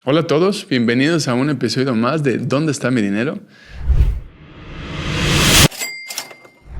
Hola a todos, bienvenidos a un episodio más de ¿Dónde está mi dinero?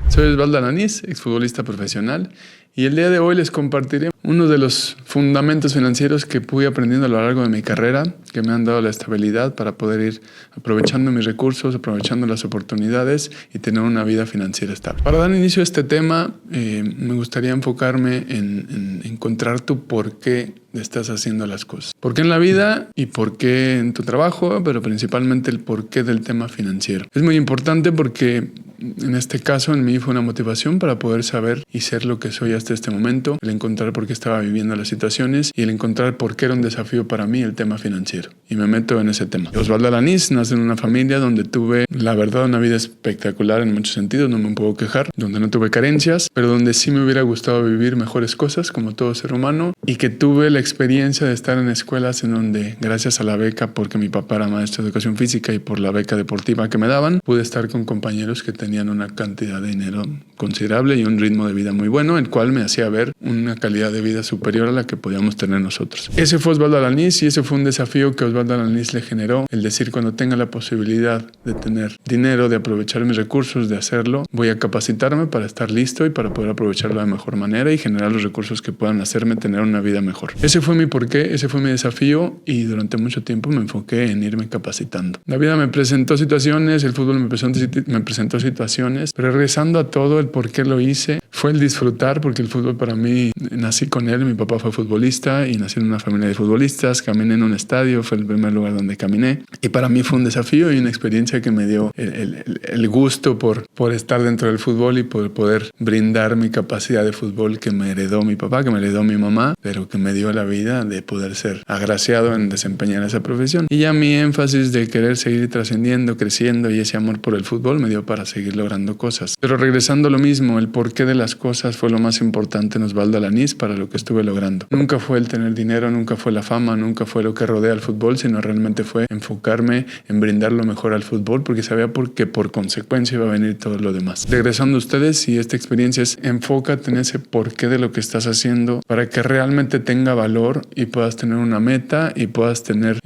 Soy Osvaldo Alanís, exfutbolista profesional, y el día de hoy les compartiré uno de los fundamentos financieros que fui aprendiendo a lo largo de mi carrera, que me han dado la estabilidad para poder ir aprovechando mis recursos, aprovechando las oportunidades y tener una vida financiera estable. Para dar inicio a este tema, me gustaría enfocarme en encontrar tu por qué estás haciendo las cosas. ¿Por qué en la vida y por qué en tu trabajo? Pero principalmente el por qué del tema financiero. Es muy importante porque en este caso en mí fue una motivación para poder saber y ser lo que soy hasta este momento, el encontrar por qué estaba viviendo las situaciones y el encontrar por qué era un desafío para mí el tema financiero. Y me meto en ese tema. Osvaldo Alanís nace en una familia donde tuve, la verdad, una vida espectacular en muchos sentidos, no me puedo quejar, donde no tuve carencias, pero donde sí me hubiera gustado vivir mejores cosas como todo ser humano, y que tuve la experiencia de estar en escuelas en donde, gracias a la beca, porque mi papá era maestro de educación física y por la beca deportiva que me daban, pude estar con compañeros que tenían una cantidad de dinero considerable y un ritmo de vida muy bueno, el cual me hacía ver una calidad de vida superior a la que podíamos tener nosotros. Ese fue Osvaldo Alanís y ese fue un desafío que Osvaldo Alanís le generó, el decir, cuando tenga la posibilidad de tener dinero, de aprovechar mis recursos, de hacerlo, voy a capacitarme para estar listo y para poder aprovecharlo de mejor manera y generar los recursos que puedan hacerme tener una vida mejor. Ese fue mi porqué, ese fue mi desafío, y durante mucho tiempo me enfoqué en irme capacitando. La vida me presentó situaciones, el fútbol me presentó situaciones, pero regresando a todo, el por qué lo hice fue el disfrutar, porque el fútbol para mí, nací con él, mi papá fue futbolista y nací en una familia de futbolistas, caminé en un estadio, fue el primer lugar donde caminé, y para mí fue un desafío y una experiencia que me dio el gusto por estar dentro del fútbol y por poder brindar mi capacidad de fútbol que me heredó mi papá, que me heredó mi mamá, pero que me dio la vida de poder ser agraciado en desempeñar esa profesión. Y ya mi énfasis de querer seguir trascendiendo, creciendo, y ese amor por el fútbol me dio para seguir logrando cosas. Pero regresando a lo mismo, el porqué de las cosas fue lo más importante en Osvaldo Alanís para lo que estuve logrando. Nunca fue el tener dinero, nunca fue la fama, nunca fue lo que rodea al fútbol, sino realmente fue enfocarme en brindar lo mejor al fútbol, porque sabía que por consecuencia iba a venir todo lo demás. Regresando a ustedes, y esta experiencia es: enfócate en ese porqué de lo que estás haciendo para que realmente tenga valor y puedas tener una meta y puedas tener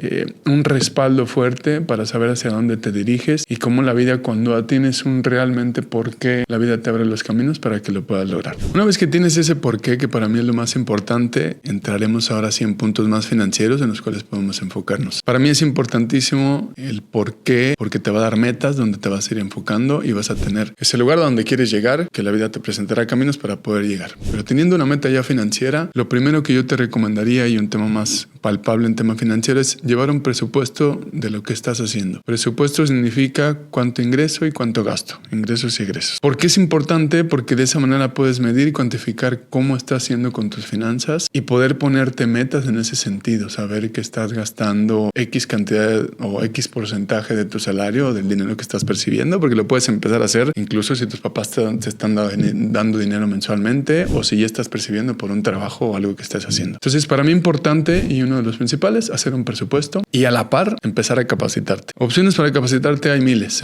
un respaldo fuerte para saber hacia dónde te diriges, y cómo la vida, cuando tienes un realmente porqué, la vida te abre los caminos para que lo puedas lograr. Una vez que tienes ese porqué, que para mí es lo más importante, entraremos ahora sí en puntos más financieros en los cuales podemos enfocarnos. Para mí es importantísimo el porqué, porque te va a dar metas donde te vas a ir enfocando y vas a tener ese lugar donde quieres llegar, que la vida te presentará caminos para poder llegar. Pero teniendo una meta ya financiera, lo primero que yo te recomendaría, y un tema más palpable en tema financiero, es llevar un presupuesto de lo que estás haciendo. Presupuesto significa cuánto ingreso y cuánto gasto, ingresos y egresos. ¿Por qué es importante? Porque de esa manera puedes medir y cuantificar cómo estás haciendo con tus finanzas y poder ponerte metas en ese sentido, saber que estás gastando X cantidad o X porcentaje de tu salario o del dinero que estás percibiendo, porque lo puedes empezar a hacer incluso si tus papás te están dando dinero mensualmente, o si ya estás percibiendo por un trabajo o algo que estés haciendo. Entonces, para mí importante, y uno de los principales, hacer un presupuesto y a la par empezar a capacitarte. Opciones para capacitarte hay miles,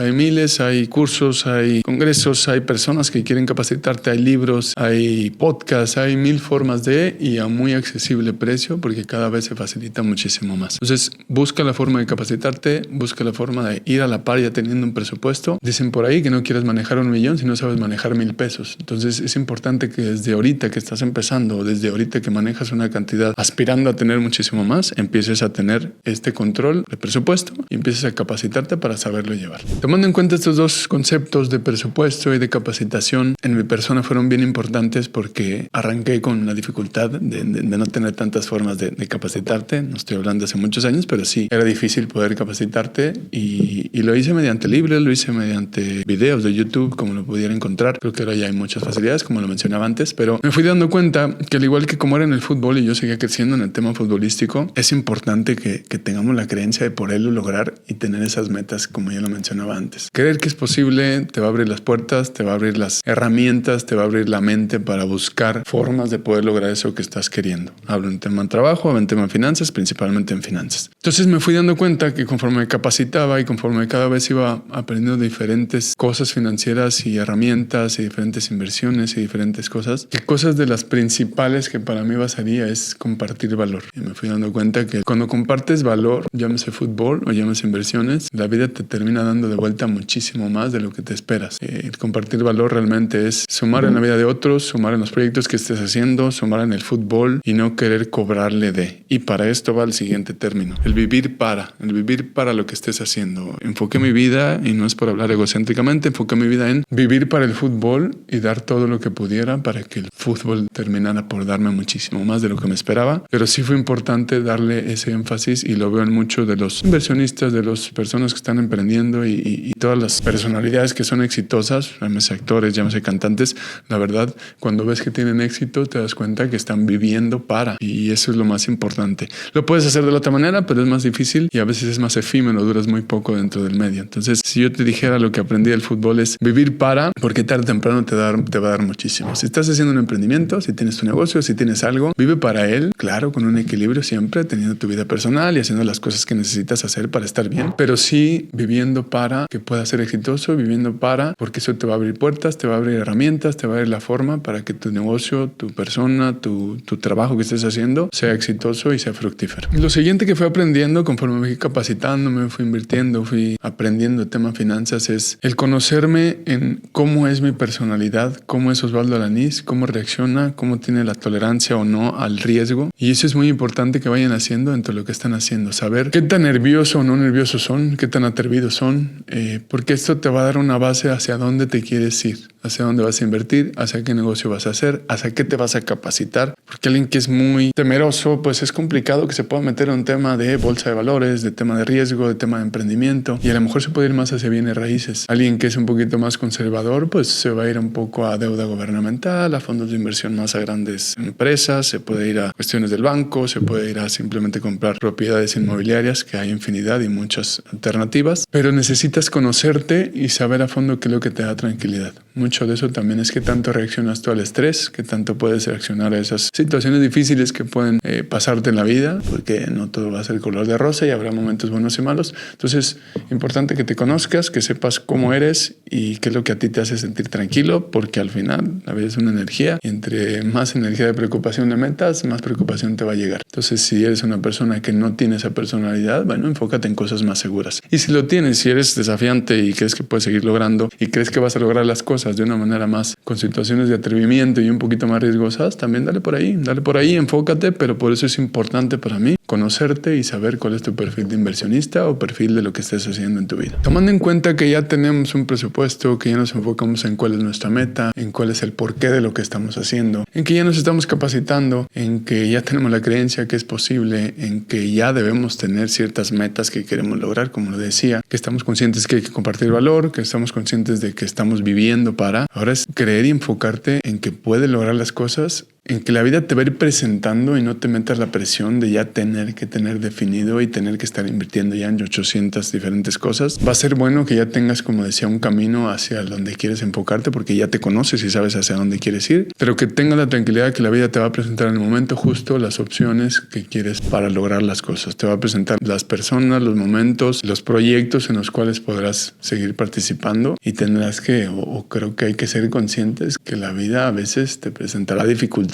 hay cursos, hay congresos, hay personas que quieren capacitarte, hay libros, hay podcasts, hay mil formas de, y a muy accesible precio, porque cada vez se facilita muchísimo más. Entonces, busca la forma de capacitarte, busca la forma de ir a la par ya teniendo un presupuesto. Dicen por ahí que no quieres manejar 1 millón si no sabes manejar 1,000 pesos. Entonces, es importante que desde ahorita que estás empezando, o desde ahorita que manejas una cantidad aspirando a tener muchísimo más, empieces a tener este control de presupuesto y empieces a capacitarte para saberlo llevar. Tomando en cuenta estos dos conceptos de presupuesto y de capacitación, en mi persona fueron bien importantes, porque arranqué con la dificultad de no tener tantas formas de capacitarte. No estoy hablando de hace muchos años, pero sí era difícil poder capacitarte, y lo hice mediante libros, lo hice mediante videos de YouTube, como lo pudiera encontrar. Creo que ahora ya hay muchas facilidades, como lo mencionaba antes, pero me fui dando cuenta que, al igual que como era en el fútbol y yo seguía creciendo en el tema futbolístico, es importante que tengamos la creencia de poderlo lograr y tener esas metas, como ya lo mencionaba antes. Creer que es posible te va a abrir las puertas, te va a abrir las herramientas, te va a abrir la mente para buscar formas de poder lograr eso que estás queriendo. Hablo en tema de trabajo, hablo en tema de finanzas, principalmente en finanzas. Entonces me fui dando cuenta que conforme me capacitaba y conforme cada vez iba aprendiendo diferentes cosas financieras y herramientas y diferentes inversiones y diferentes cosas, que cosas de las principales que para mí basaría es compartir valor. Y me fui dando cuenta que cuando compartes valor, llámese fútbol o llámese inversiones, la vida te termina dando de vuelta muchísimo más de lo que te esperas. El compartir valor realmente es sumar en la vida de otros, sumar en los proyectos que estés haciendo, sumar en el fútbol y no querer cobrarle de. Y para esto va el siguiente término, el vivir para lo que estés haciendo. Enfoqué mi vida, y no es por hablar egocéntricamente, enfoqué mi vida en vivir para el fútbol y dar todo lo que pudiera para que el fútbol terminara por darme muchísimo más de lo que me esperaba. Pero sí fue importante darle ese énfasis, y lo veo en muchos de los inversionistas, de las personas que están emprendiendo y todas las personalidades que son exitosas, llámese actores, llámese cantantes. La verdad, cuando ves que tienen éxito, te das cuenta que están viviendo para, y eso es lo más importante. Lo puedes hacer de la otra manera, pero es más difícil y a veces es más efímero, duras muy poco dentro del medio. Entonces, si yo te dijera lo que aprendí del fútbol es vivir para, porque tarde o temprano te va a dar muchísimo. Si estás haciendo un emprendimiento, si tienes tu negocio, si tienes algo, vive para él, claro, con un equilibrio siempre, teniendo tu vida personal y haciendo las cosas que necesitas hacer para estar bien, pero sí viviendo para que puedas ser exitoso, viviendo para, porque eso te va a abrir puertas, te va a abrir herramientas, te va a abrir la forma para que tu negocio, tu persona, tu trabajo que estés haciendo sea exitoso y sea fructífero. Lo siguiente que fui aprendiendo conforme me fui capacitando, me fui invirtiendo, fui aprendiendo el tema finanzas, es el conocerme en cómo es mi personalidad, cómo es Osvaldo Alanís, cómo reacciona, cómo tiene la tolerancia o no al riesgo. Y eso es muy importante que vayan haciendo dentro de lo que están haciendo, saber qué tan nervioso o no nervioso son, qué tan atrevidos son, porque esto te va a dar una base hacia dónde te quieres ir, hacia dónde vas a invertir, hacia qué negocio vas a hacer, hacia qué te vas a capacitar. Porque alguien que es muy temeroso, pues es complicado que se pueda meter en un tema de bolsa de valores, de tema de riesgo, de tema de emprendimiento, y a lo mejor se puede ir más hacia bienes raíces. Alguien que es un poquito más conservador, pues se va a ir un poco a deuda gubernamental, a fondos de inversión más a grandes empresas, se puede ir a cuestiones del banco, se puede ir a simplemente comprar propiedades inmobiliarias, que hay infinidad y muchas alternativas, pero necesitas conocerte y saber a fondo qué es lo que te da tranquilidad. Mucho de eso también es qué tanto reaccionas tú al estrés, qué tanto puedes reaccionar a esas situaciones difíciles que pueden pasarte en la vida, porque no todo va a ser color de rosa y habrá momentos buenos y malos. Entonces, importante que te conozcas, que sepas cómo eres y qué es lo que a ti te hace sentir tranquilo, porque al final la vida es una energía y entre más energía de preocupación le metas, más preocupación te va a llegar. Entonces, si eres una persona que no tiene esa personalidad, bueno, enfócate en cosas más seguras. Y si lo tienes, si eres desafiante y crees que puedes seguir logrando y crees que vas a lograr las cosas de una manera más con situaciones de atrevimiento y un poquito más riesgosas, también dale por ahí, enfócate, pero por eso es importante para mí conocerte y saber cuál es tu perfil de inversionista o perfil de lo que estés haciendo en tu vida. Tomando en cuenta que ya tenemos un presupuesto, que ya nos enfocamos en cuál es nuestra meta, en cuál es el porqué de lo que estamos haciendo, en que ya nos estamos capacitando, en que ya tenemos la creencia que es posible, en que ya debemos tener ciertas metas que queremos lograr, como lo decía, que estamos conscientes que hay que compartir valor, que estamos conscientes de que estamos viviendo para. Ahora es creer y enfocarte en que puedes lograr las cosas, en que la vida te va a ir presentando y no te metas la presión de ya tener que tener definido y tener que estar invirtiendo ya en 800 diferentes cosas. Va a ser bueno que ya tengas, como decía, un camino hacia donde quieres enfocarte, porque ya te conoces y sabes hacia dónde quieres ir, pero que tengas la tranquilidad que la vida te va a presentar en el momento justo las opciones que quieres para lograr las cosas. Te va a presentar las personas, los momentos, los proyectos en los cuales podrás seguir participando, y tendrás que, o creo que hay que ser conscientes que la vida a veces te presentará dificultades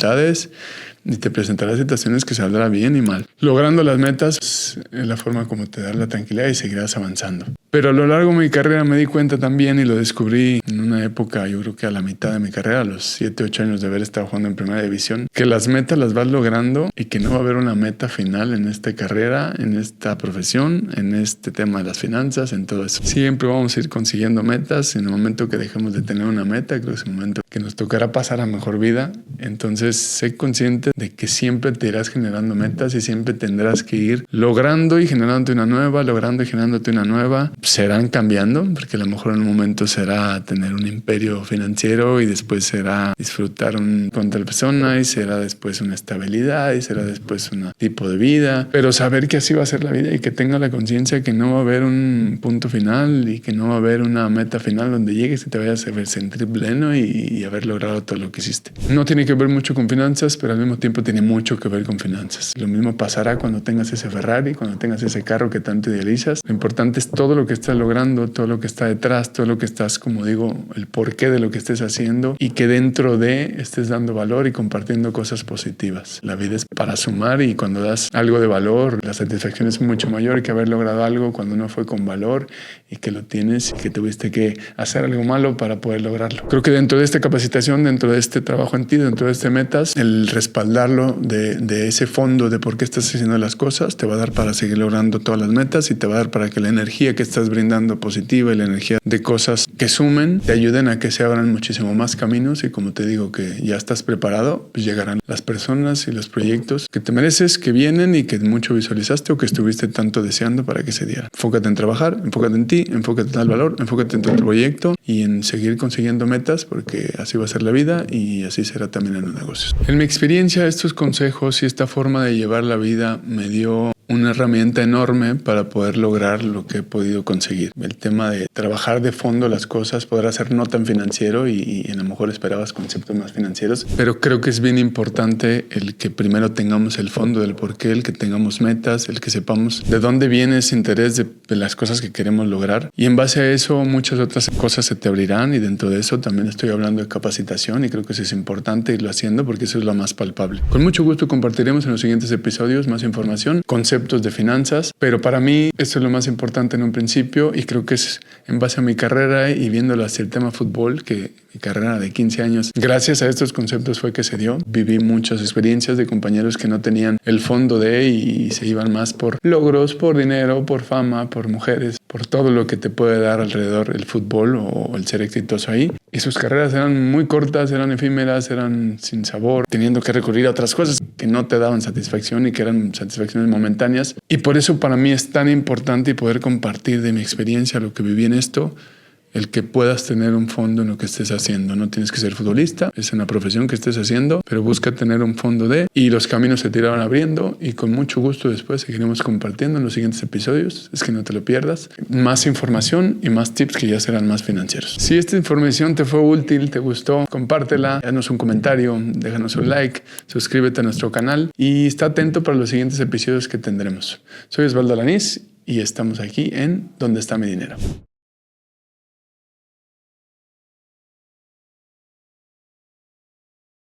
y te presentará situaciones que saldrá bien y mal. Logrando las metas es la forma como te da la tranquilidad y seguirás avanzando. Pero a lo largo de mi carrera me di cuenta también, y lo descubrí en una época, yo creo que a la mitad de mi carrera, a los 7, 8 años de haber estado jugando en primera división, que las metas las vas logrando y que no va a haber una meta final en esta carrera, en esta profesión, en este tema de las finanzas, en todo eso. Siempre vamos a ir consiguiendo metas. En el momento que dejemos de tener una meta, creo que es el momento que nos tocará pasar a mejor vida. Entonces, sé consciente de que siempre te irás generando metas y siempre tendrás que ir logrando y generándote una nueva, logrando y generándote una nueva. Serán cambiando, porque a lo mejor en un momento será tener un imperio financiero, y después será disfrutar con tal persona, y será después una estabilidad, y será después un tipo de vida, pero saber que así va a ser la vida y que tenga la conciencia que no va a haber un punto final y que no va a haber una meta final donde llegues y te vayas a sentir pleno y haber logrado todo lo que hiciste. No tiene que ver mucho con finanzas, pero al mismo tiempo tiempo tiene mucho que ver con finanzas. Lo mismo pasará cuando tengas ese Ferrari, cuando tengas ese carro que tanto idealizas. Lo importante es todo lo que estás logrando, todo lo que está detrás, todo lo que estás, como digo, el porqué de lo que estés haciendo y que dentro de estés dando valor y compartiendo cosas positivas. La vida es para sumar y cuando das algo de valor, la satisfacción es mucho mayor que haber logrado algo cuando no fue con valor y que lo tienes y que tuviste que hacer algo malo para poder lograrlo. Creo que dentro de esta capacitación, dentro de este trabajo en ti, dentro de este metas, el respaldarlo de ese fondo de por qué estás haciendo las cosas te va a dar para seguir logrando todas las metas y te va a dar para que la energía que estás brindando positiva y la energía de cosas que sumen te ayuden a que se abran muchísimo más caminos y como te digo que ya estás preparado, pues llegarán las personas y los proyectos que te mereces, que vienen y que mucho visualizaste o que estuviste tanto deseando para que se diera. Enfócate en trabajar, enfócate en ti, enfócate en dar valor, enfócate en tu proyecto y en seguir consiguiendo metas porque así va a ser la vida y así será también en los negocios. En mi experiencia, estos consejos y esta forma de llevar la vida me dio una herramienta enorme para poder lograr lo que he podido conseguir. El tema de trabajar de fondo las cosas podrá ser no tan financiero y a lo mejor esperabas conceptos más financieros, pero creo que es bien importante el que primero tengamos el fondo del porqué, el que tengamos metas, el que sepamos de dónde viene ese interés de las cosas que queremos lograr y en base a eso muchas otras cosas se te abrirán y dentro de eso también estoy hablando de capacitación y creo que eso es importante irlo haciendo porque eso es lo más palpable. Con mucho gusto compartiremos en los siguientes episodios más información, conceptos de finanzas, pero para mí esto es lo más importante en un principio y creo que es en base a mi carrera y viéndolo hacia el tema fútbol, que mi carrera de 15 años, gracias a estos conceptos fue que se dio. Viví muchas experiencias de compañeros que no tenían el fondo de y se iban más por logros, por dinero, por fama, por mujeres, por todo lo que te puede dar alrededor el fútbol o el ser exitoso ahí. Y sus carreras eran muy cortas, eran efímeras, eran sin sabor, teniendo que recurrir a otras cosas que no te daban satisfacción y que eran satisfacciones momentáneas. Y por eso para mí es tan importante poder compartir de mi experiencia lo que viví en esto, el que puedas tener un fondo en lo que estés haciendo. No tienes que ser futbolista, es una profesión que estés haciendo, pero busca tener un fondo de y los caminos se te irán abriendo y con mucho gusto después seguiremos compartiendo en los siguientes episodios. Es que no te lo pierdas. Más información y más tips que ya serán más financieros. Si esta información te fue útil, te gustó, compártela, haznos un comentario, déjanos un like, suscríbete a nuestro canal y está atento para los siguientes episodios que tendremos. Soy Osvaldo Alanís y estamos aquí en ¿Dónde está mi dinero?